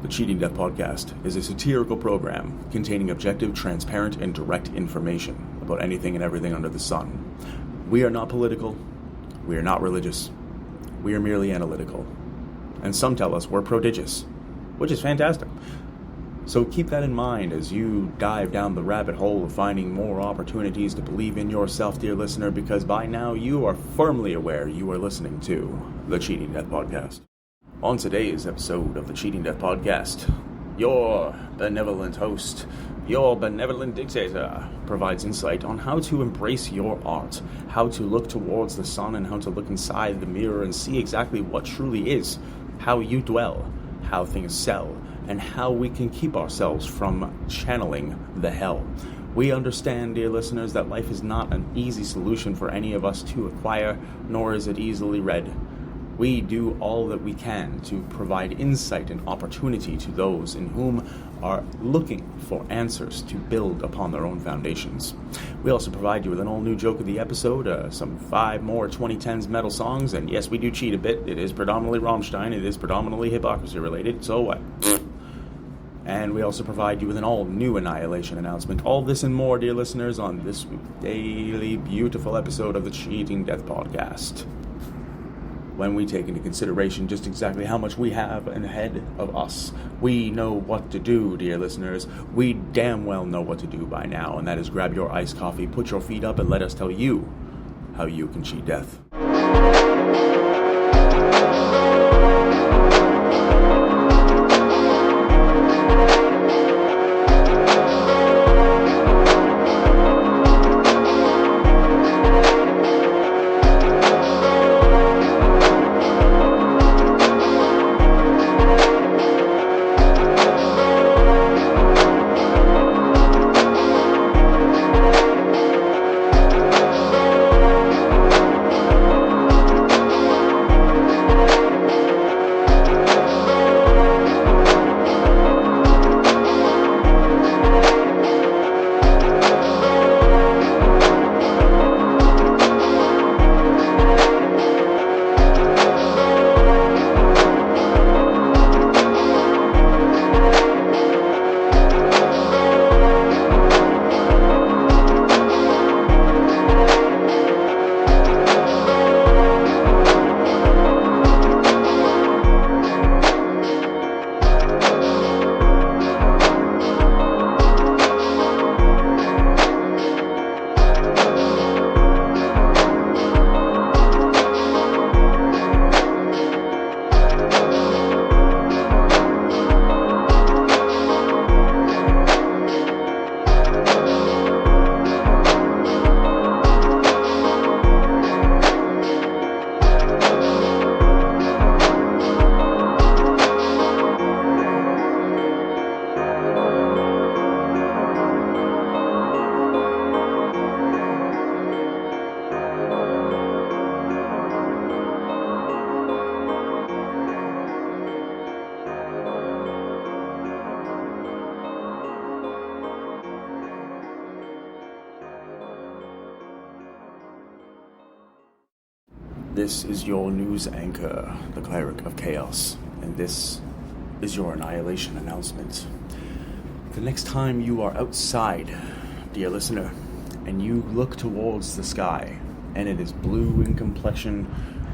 The Cheating Death Podcast is a satirical program containing objective, transparent, and direct information about anything and everything under the sun. We are not political. We are not religious. We are merely analytical. And some tell us we're prodigious, which is fantastic. So keep that in mind as you dive down the rabbit hole of finding more opportunities to believe in yourself, dear listener, because by now you are firmly aware you are listening to The Cheating Death Podcast. On today's episode of The Cheating Death Podcast, your benevolent host, your benevolent dictator, provides insight on how to embrace your art, how to look towards the sun, and how to look inside the mirror and see exactly what truly is, how you dwell, how things sell, and how we can keep ourselves from channeling the hell. We understand, dear listeners, that life is not an easy solution for any of us to acquire, nor is it easily read. We do all that we can to provide insight and opportunity to those in whom are looking for answers to build upon their own foundations. We also provide you with an all-new joke of the episode, some 5 more 2010s metal songs, and yes, we do cheat a bit. It is predominantly Rammstein. It is predominantly hypocrisy-related, so what? And we also provide you with an all-new Annihilation Announcement. All this and more, dear listeners, on this daily beautiful episode of the Cheating Death Podcast. When we take into consideration just exactly how much we have ahead of us, we know what to do, dear listeners. We damn well know what to do by now, and that is grab your iced coffee, put your feet up, and let us tell you how you can cheat death. This is your news anchor, the Cleric of Chaos, and this is your Annihilation Announcement. The next time you are outside, dear listener, and you look towards the sky, and it is blue in complexion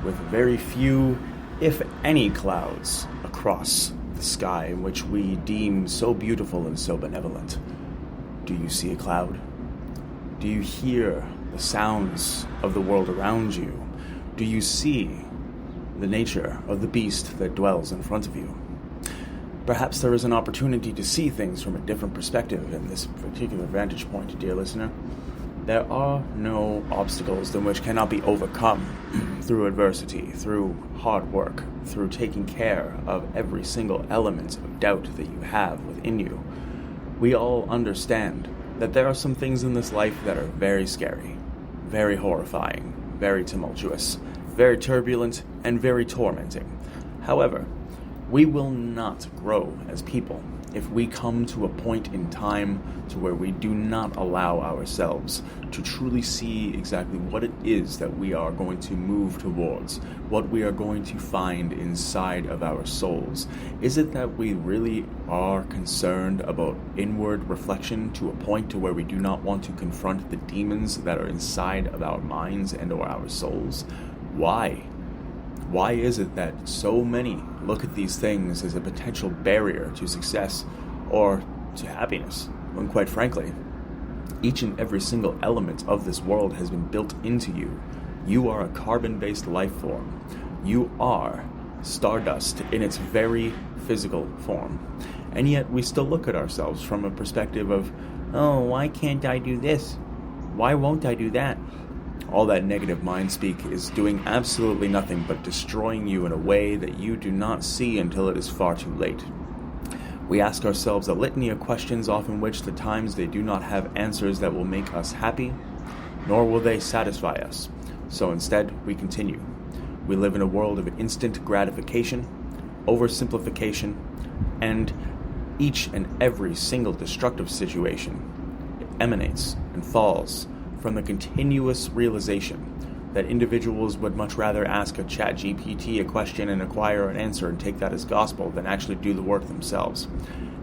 with very few, if any, clouds across the sky, which we deem so beautiful and so benevolent, do you see a cloud? Do you hear the sounds of the world around you? Do you see the nature of the beast that dwells in front of you? Perhaps there is an opportunity to see things from a different perspective in this particular vantage point, dear listener. There are no obstacles in which cannot be overcome through adversity, through hard work, through taking care of every single element of doubt that you have within you. We all understand that there are some things in this life that are very scary, very horrifying, very tumultuous, very turbulent, and very tormenting. However, We will not grow as people if we come to a point in time to where we do not allow ourselves to truly see exactly what it is that we are going to move towards, what we are going to find inside of our souls. Is it that we really are concerned about inward reflection to a point to where we do not want to confront the demons that are inside of our minds and or our souls? Why? Why is it that so many look at these things as a potential barrier to success or to happiness, when quite frankly, each and every single element of this world has been built into you? You are a carbon-based life form. You are stardust in its very physical form. And yet we still look at ourselves from a perspective of, oh, why can't I do this? Why won't I do that? All that negative mind speak is doing absolutely nothing but destroying you in a way that you do not see until it is far too late. We ask ourselves a litany of questions, often which the times they do not have answers that will make us happy, nor will they satisfy us. So instead, we continue. We live in a world of instant gratification, oversimplification, and each and every single destructive situation emanates and falls from the continuous realization that individuals would much rather ask a ChatGPT a question and acquire an answer and take that as gospel than actually do the work themselves.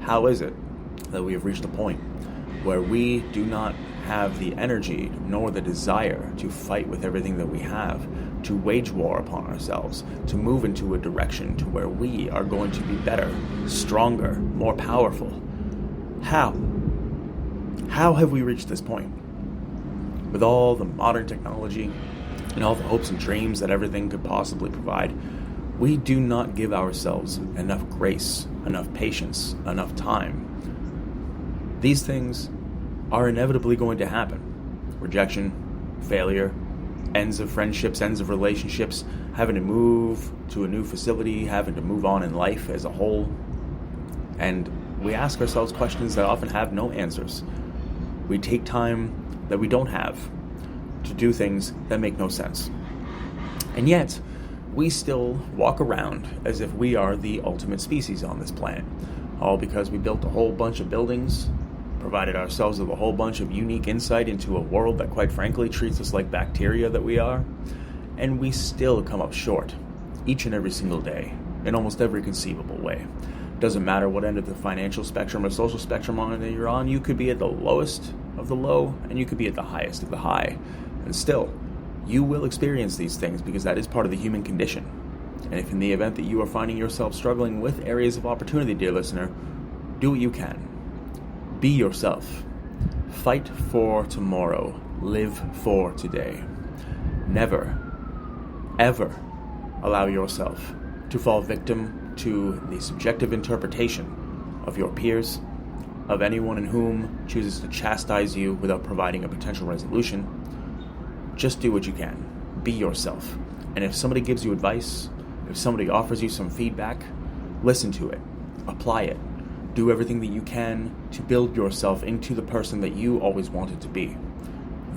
How is it that we have reached a point where we do not have the energy nor the desire to fight with everything that we have, to wage war upon ourselves, to move into a direction to where we are going to be better, stronger, more powerful? How? How have we reached this point? With all the modern technology and all the hopes and dreams that everything could possibly provide, we do not give ourselves enough grace, enough patience, enough time. These things are inevitably going to happen. Rejection, failure, ends of friendships, ends of relationships, having to move to a new facility, having to move on in life as a whole. And we ask ourselves questions that often have no answers. We take time that we don't have to do things that make no sense. And yet, we still walk around as if we are the ultimate species on this planet. All because we built a whole bunch of buildings, provided ourselves with a whole bunch of unique insight into a world that quite frankly treats us like bacteria that we are, and we still come up short each and every single day in almost every conceivable way. Doesn't matter what end of the financial spectrum or social spectrum you're on, you could be at the lowest of the low and you could be at the highest of the high. And still, you will experience these things because that is part of the human condition. And if in the event that you are finding yourself struggling with areas of opportunity, dear listener, do what you can. Be yourself. Fight for tomorrow. Live for today. Never, ever allow yourself to fall victim to the subjective interpretation of your peers, of anyone in whom chooses to chastise you without providing a potential resolution. Just do what you can. Be yourself. And if somebody gives you advice, if somebody offers you some feedback, listen to it. Apply it. Do everything that you can to build yourself into the person that you always wanted to be.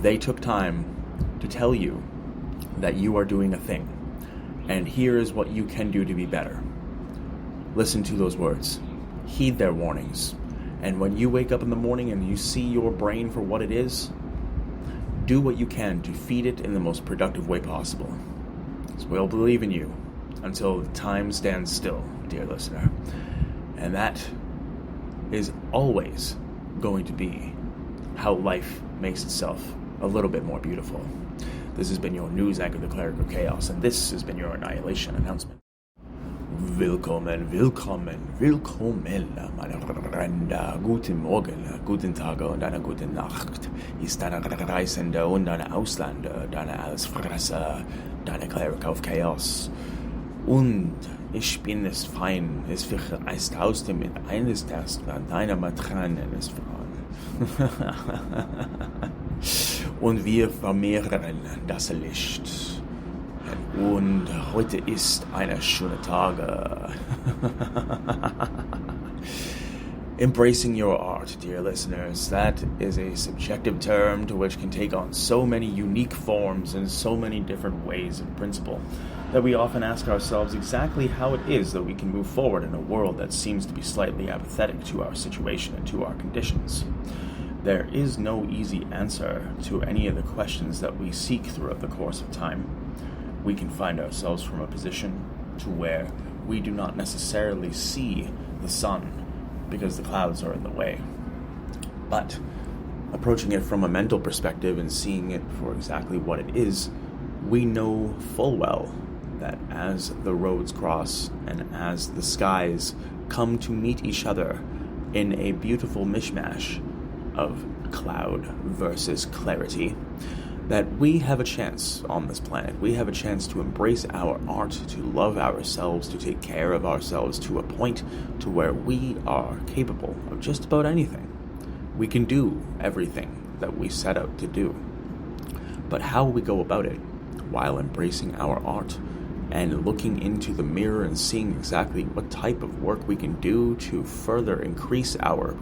They took time to tell you that you are doing a thing. And here is what you can do to be better. Listen to those words. Heed their warnings. And when you wake up in the morning and you see your brain for what it is, do what you can to feed it in the most productive way possible. So we'll believe in you until time stands still, dear listener. And that is always going to be how life makes itself a little bit more beautiful. This has been your news anchor, the Cleric of Chaos, and this has been your Annihilation Announcement. Willkommen, meine Freunde. Guten Morgen, guten Tag und eine gute Nacht. Ist deine Reisende und deine Ausländer, deine Allesfresser, deine Cleric of Chaos. Und ich bin es fein, es verreist aus dem eines Tages an deiner Matranen ist voran. Und wir vermehren das Licht. Und heute ist ein schöner Tag. Embracing your art, dear listeners, that is a subjective term to which can take on so many unique forms and so many different ways in principle. that we often ask ourselves exactly how it is that we can move forward in a world that seems to be slightly apathetic to our situation and to our conditions. There is no easy answer to any of the questions that we seek throughout the course of time. We can find ourselves from a position to where we do not necessarily see the sun because the clouds are in the way. But approaching it from a mental perspective and seeing it for exactly what it is, we know full well that as the roads cross and as the skies come to meet each other in a beautiful mishmash of cloud versus clarity, that we have a chance on this planet. We have a chance to embrace our art, to love ourselves, to take care of ourselves to a point to where we are capable of just about anything. We can do everything that we set out to do. But how we go about it while embracing our art and looking into the mirror and seeing exactly what type of work we can do to further increase our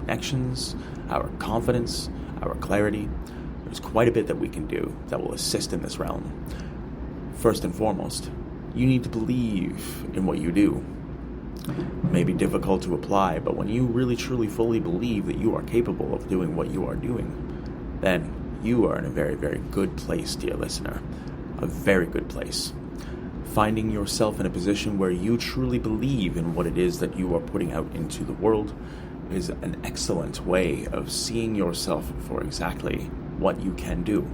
connections, our confidence, our clarity, there's quite a bit that we can do that will assist in this realm. First and foremost, you need to believe in what you do. It may be difficult to apply, but when you really truly fully believe that you are capable of doing what you are doing, then you are in a very, very good place, dear listener. A very good place. Finding yourself in a position where you truly believe in what it is that you are putting out into the world is an excellent way of seeing yourself for exactly what you can do.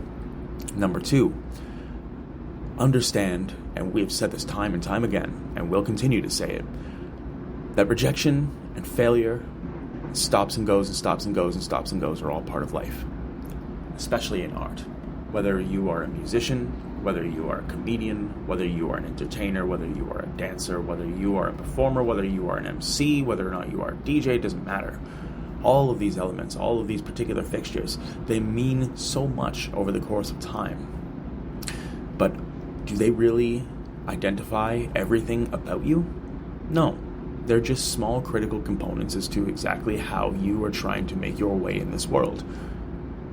Number 2, understand, and we have said this time and time again, and we'll continue to say it, that rejection and failure, stops and goes and stops and goes and stops and goes are all part of life, especially in art. Whether you are a musician, whether you are a comedian, whether you are an entertainer, whether you are a dancer, whether you are a performer, whether you are an MC, whether or not you are a DJ, doesn't matter. All of these elements, all of these particular fixtures, they mean so much over the course of time. But do they really identify everything about you? No. They're just small critical components as to exactly how you are trying to make your way in this world.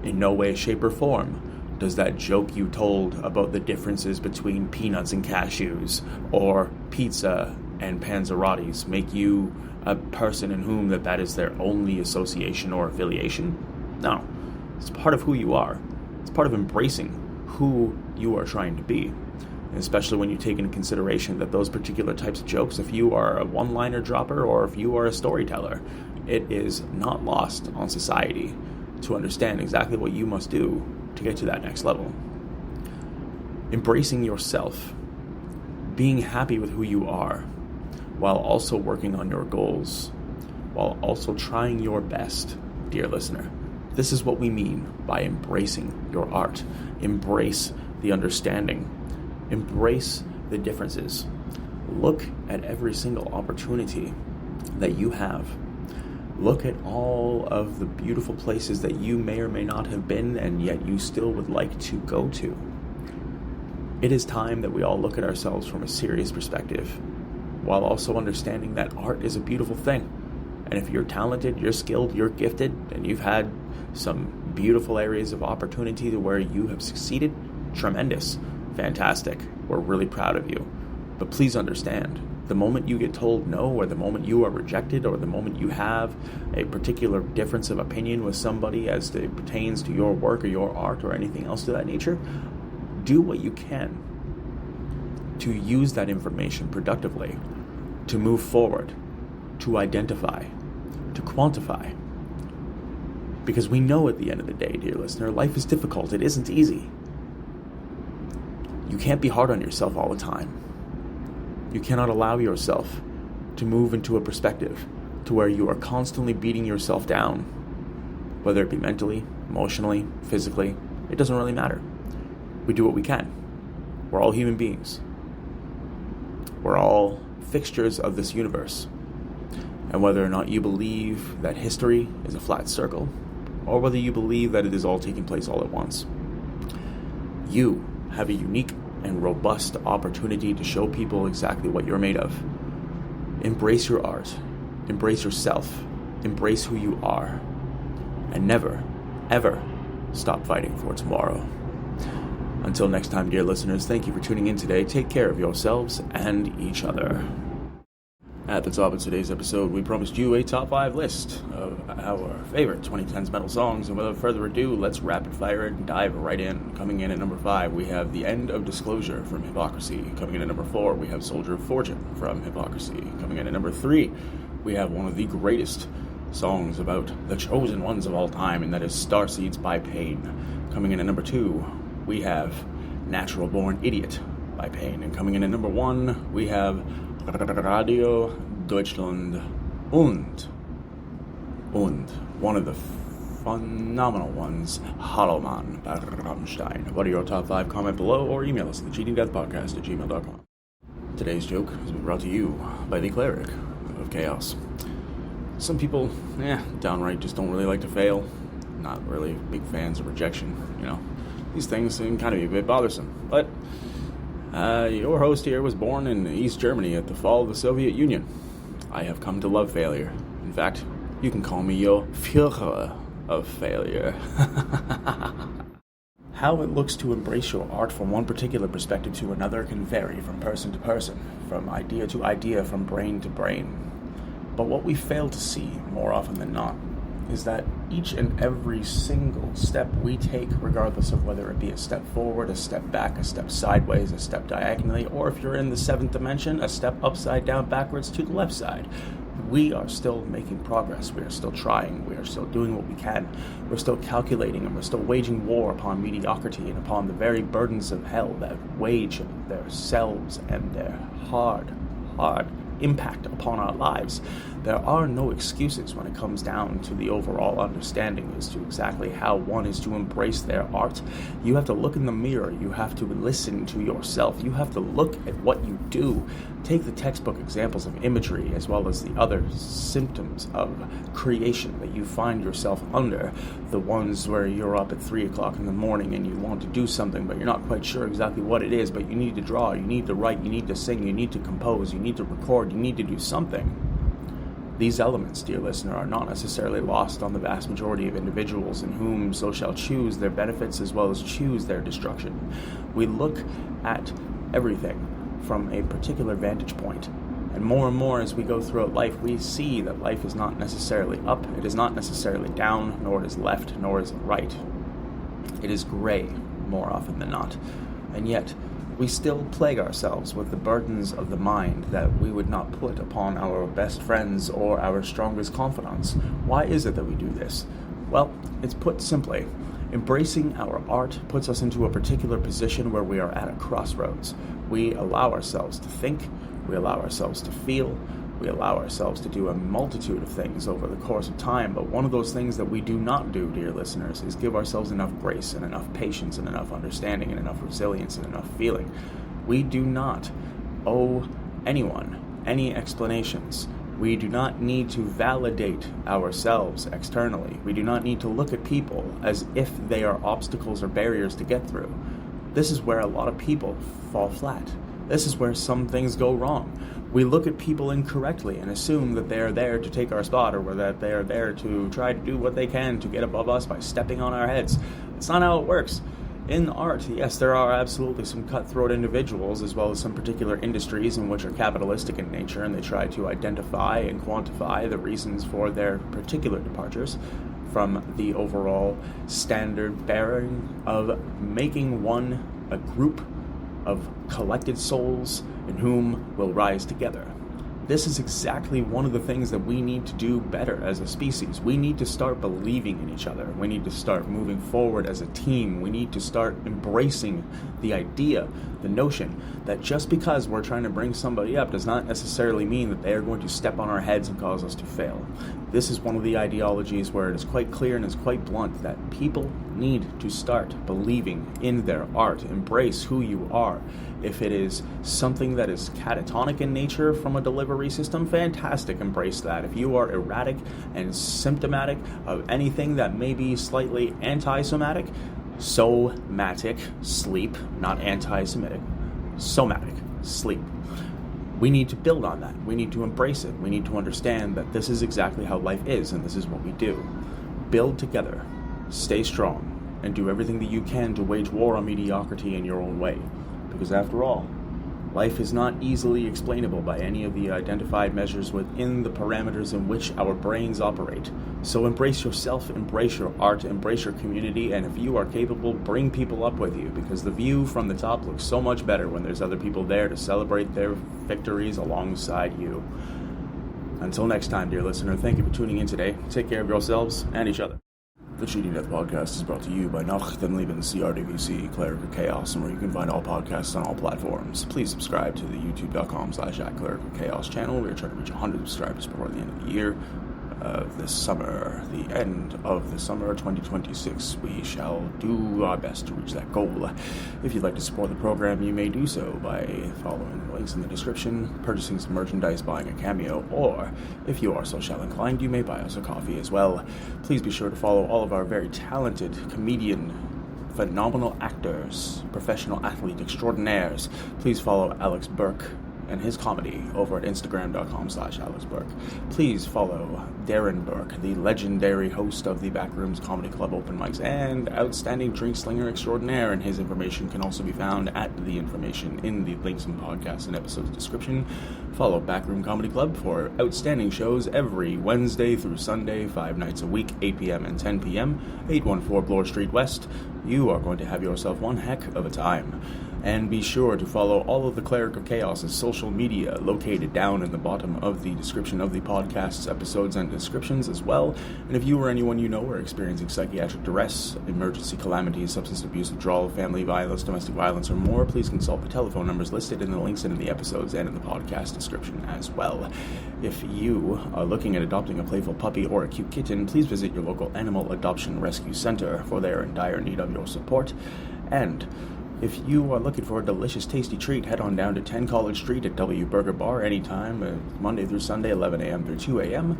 In no way, shape, or form does that joke you told about the differences between peanuts and cashews or pizza and panzerottis make you a person in whom that is their only association or affiliation? No. It's part of who you are. It's part of embracing who you are trying to be. And especially when you take into consideration that those particular types of jokes, if you are a one-liner dropper or if you are a storyteller, it is not lost on society to understand exactly what you must do to get to that next level. Embracing yourself, being happy with who you are, while also working on your goals, while also trying your best, dear listener. This is what we mean by embracing your art. Embrace the understanding. Embrace the differences. Look at every single opportunity that you have. Look at all of the beautiful places that you may or may not have been and yet you still would like to go to. It is time that we all look at ourselves from a serious perspective, while also understanding that art is a beautiful thing. And if you're talented, you're skilled, you're gifted, and you've had some beautiful areas of opportunity to where you have succeeded, tremendous, fantastic. We're really proud of you. But please understand, the moment you get told no, or the moment you are rejected, or the moment you have a particular difference of opinion with somebody as it pertains to your work or your art or anything else to that nature, do what you can to use that information productively, to move forward, to identify, to quantify. Because we know at the end of the day, dear listener, life is difficult. It isn't easy. You can't be hard on yourself all the time. You cannot allow yourself to move into a perspective to where you are constantly beating yourself down, whether it be mentally, emotionally, physically. It doesn't really matter. We do what we can. We're all human beings. We're all fixtures of this universe. And whether or not you believe that history is a flat circle, or whether you believe that it is all taking place all at once, you have a unique and robust opportunity to show people exactly what you're made of. Embrace your art. Embrace yourself. Embrace who you are. And never, ever stop fighting for tomorrow. Until next time, dear listeners, thank you for tuning in today. Take care of yourselves and each other. At the top of today's episode, we promised you a top 5 list of our favorite 2010s metal songs, and without further ado, let's rapid fire it and dive right in. Coming in at number 5, we have The End of Disclosure from Hypocrisy. Coming in at number 4, we have Soldier of Fortune from Hypocrisy. Coming in at number 3, we have one of the greatest songs about the chosen ones of all time, and that is Starseeds by Pain. Coming in at number 2, we have Natural Born Idiot by Pain. And coming in at number 1, we have Radio Deutschland und one of the phenomenal ones, Hollow Man by Rammstein. What are your top 5? Comment below or email us at thecheatingdeathpodcast@gmail.com. Today's joke has been brought to you by the Cleric of Chaos. Some people, downright just don't really like to fail. Not really big fans of rejection, These things can kind of be a bit bothersome. But your host here was born in East Germany at the fall of the Soviet Union. I have come to love failure. In fact, you can call me your Führer of failure. How it looks to embrace your art from one particular perspective to another can vary from person to person, from idea to idea, from brain to brain. But what we fail to see, more often than not, is that each and every single step we take, regardless of whether it be a step forward, a step back, a step sideways, a step diagonally, or if you're in the 7th dimension, a step upside down backwards to the left side, we are still making progress. We are still trying. We are still doing what we can. We're still calculating, and we're still waging war upon mediocrity and upon the very burdens of hell that wage themselves and their hard impact upon our lives. There are no excuses when it comes down to the overall understanding as to exactly how one is to embrace their art. You have to look in the mirror. You have to listen to yourself. You have to look at what you do. Take the textbook examples of imagery as well as the other symptoms of creation that you find yourself under. The ones where you're up at 3 o'clock in the morning and you want to do something, but you're not quite sure exactly what it is, but you need to draw, you need to write, you need to sing, you need to compose, you need to record, you need to do something. These elements, dear listener, are not necessarily lost on the vast majority of individuals in whom so shall choose their benefits as well as choose their destruction. We look at everything from a particular vantage point, and more as we go throughout life, we see that life is not necessarily up, it is not necessarily down, nor it is left, nor is it right. It is gray, more often than not. And yet, we still plague ourselves with the burdens of the mind that we would not put upon our best friends or our strongest confidants. Why is it that we do this? Well, it's put simply. Embracing our art puts us into a particular position where we are at a crossroads. We allow ourselves to think, we allow ourselves to feel, we allow ourselves to do a multitude of things over the course of time, but one of those things that we do not do, dear listeners, is give ourselves enough grace and enough patience and enough understanding and enough resilience and enough feeling. We do not owe anyone any explanations. We do not need to validate ourselves externally. We do not need to look at people as if they are obstacles or barriers to get through. This is where a lot of people fall flat. This is where some things go wrong. We look at people incorrectly and assume that they are there to take our spot, or that they are there to try to do what they can to get above us by stepping on our heads. It's not how it works. In art, yes, there are absolutely some cutthroat individuals, as well as some particular industries in which are capitalistic in nature, and they try to identify and quantify the reasons for their particular departures from the overall standard bearing of making one a group of collected souls in whom will rise together. This is exactly one of the things that we need to do better as a species. We need to start believing in each other. We need to start moving forward as a team. We need to start embracing the idea, the notion that just because we're trying to bring somebody up does not necessarily mean that they are going to step on our heads and cause us to fail. This is one of the ideologies where it is quite clear and is quite blunt that people need to start believing in their art. Embrace who you are. If it is something that is catatonic in nature from a delivery system, fantastic, embrace that. If you are erratic and symptomatic of anything that may be slightly anti-somatic, somatic, sleep, not anti-Semitic, somatic, sleep. We need to build on that. We need to embrace it. We need to understand that this is exactly how life is, and this is what we do. Build together. Stay strong. and do everything that you can to wage war on mediocrity in your own way. Because after all, life is not easily explainable by any of the identified measures within the parameters in which our brains operate. So embrace yourself, embrace your art, embrace your community, and if you are capable, bring people up with you, because the view from the top looks so much better when there's other people there to celebrate their victories alongside you. Until next time, dear listener, thank you for tuning in today. Take care of yourselves and each other. The Cheating Death Podcast is brought to you by Nach dem Leben CRDVC, Cleric of Chaos, and where you can find all podcasts on all platforms. Please subscribe to the youtube.com/@ClericofChaos channel. We are trying to reach 100 subscribers before the end of the year. This summer, the end of the summer 2026, we shall do our best to reach that goal. If you'd like to support the program, you may do so by following the links in the description, purchasing some merchandise, buying a cameo, or if you are social inclined, you may buy us a coffee as well. Please be sure to follow all of our very talented comedian, phenomenal actors, professional athlete extraordinaires. Please follow Alex Burke and his comedy over at instagram.com/AlexBurke. Please follow Darren Burke, the legendary host of the Backrooms Comedy Club open mics and outstanding drink slinger extraordinaire, and his information can also be found at the information in the links and podcast and episodes description. Follow Backroom Comedy Club for outstanding shows every Wednesday through Sunday, 5 nights a week, 8 p.m. and 10 p.m., 814 Bloor Street West. You are going to have yourself one heck of a time. And be sure to follow all of the Cleric of Chaos' social media located down in the bottom of the description of the podcast's episodes and descriptions as well. And if you or anyone you know are experiencing psychiatric duress, emergency calamities, substance abuse, withdrawal, family violence, domestic violence, or more, please consult the telephone numbers listed in the links in the episodes and in the podcast description as well. If you are looking at adopting a playful puppy or a cute kitten, please visit your local animal adoption rescue center, for they are in dire need of your support. And if you are looking for a delicious, tasty treat, head on down to 10 College Street at W Burger Bar anytime, Monday through Sunday, 11 a.m. through 2 a.m.,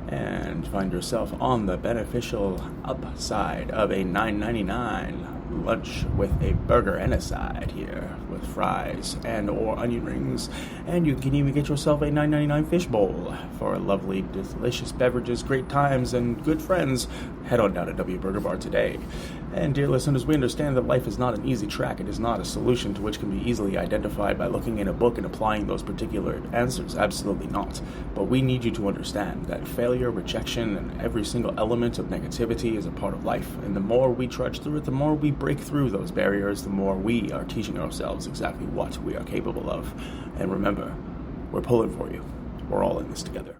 and find yourself on the beneficial upside of a $9.99 lunch with a burger and a side here with fries and or onion rings, and you can even get yourself a $9.99 fish bowl for lovely, delicious beverages, great times, and good friends. Head on down to W Burger Bar today. And dear listeners, we understand that life is not an easy track. It is not a solution to which can be easily identified by looking in a book and applying those particular answers. Absolutely not. But we need you to understand that failure, rejection, and every single element of negativity is a part of life. And the more we trudge through it, the more we break through those barriers, the more we are teaching ourselves exactly what we are capable of. And remember, we're pulling for you. We're all in this together.